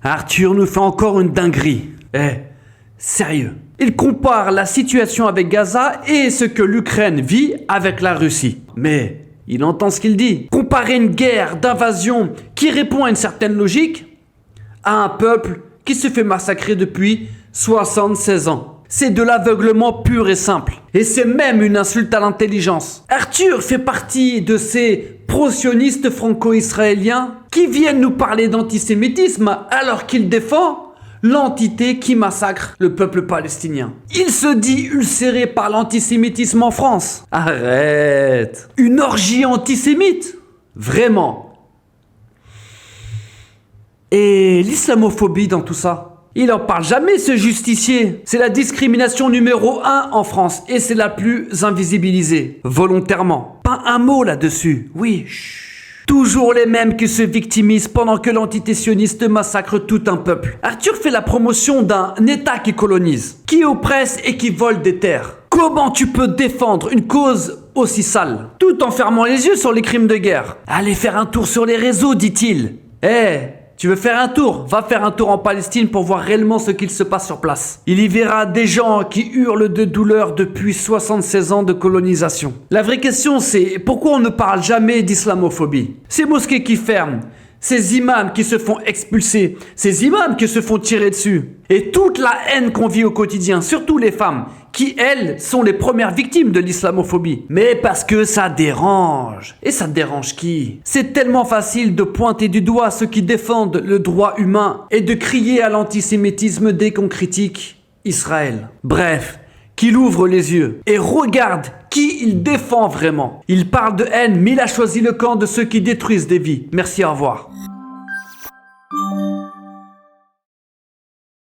Arthur nous fait encore une dinguerie. Sérieux. Il compare la situation avec Gaza et ce que l'Ukraine vit avec la Russie. Mais il entend ce qu'il dit. Comparer une guerre d'invasion qui répond à une certaine logique à un peuple qui se fait massacrer depuis 76 ans. C'est de l'aveuglement pur et simple. Et c'est même une insulte à l'intelligence. Arthur fait partie de ces pro-sionistes franco-israéliens qui viennent nous parler d'antisémitisme alors qu'il défend l'entité qui massacre le peuple palestinien. Il se dit ulcéré par l'antisémitisme en France. Arrête. Une orgie antisémite? Vraiment. Et l'islamophobie dans tout ça? Il en parle jamais, ce justicier. C'est la discrimination numéro 1 en France et c'est la plus invisibilisée. Volontairement. Pas un mot là-dessus. Oui, chut. Toujours les mêmes qui se victimisent pendant que l'entité sioniste massacre tout un peuple. Arthur fait la promotion d'un État qui colonise, qui oppresse et qui vole des terres. Comment tu peux défendre une cause aussi sale, tout en fermant les yeux sur les crimes de guerre? Allez faire un tour sur les réseaux, dit-il. Tu veux faire un tour? Va faire un tour en Palestine pour voir réellement ce qu'il se passe sur place. Il y verra des gens qui hurlent de douleur depuis 76 ans de colonisation. La vraie question, c'est pourquoi on ne parle jamais d'islamophobie? Ces mosquées qui ferment, ces imams qui se font expulser, ces imams qui se font tirer dessus, et toute la haine qu'on vit au quotidien, surtout les femmes, qui, elles, sont les premières victimes de l'islamophobie. Mais parce que ça dérange. Et ça dérange qui? C'est tellement facile de pointer du doigt ceux qui défendent le droit humain et de crier à l'antisémitisme dès qu'on critique Israël. Bref, qu'il ouvre les yeux et regarde qui il défend vraiment. Il parle de haine, mais il a choisi le camp de ceux qui détruisent des vies. Merci, au revoir.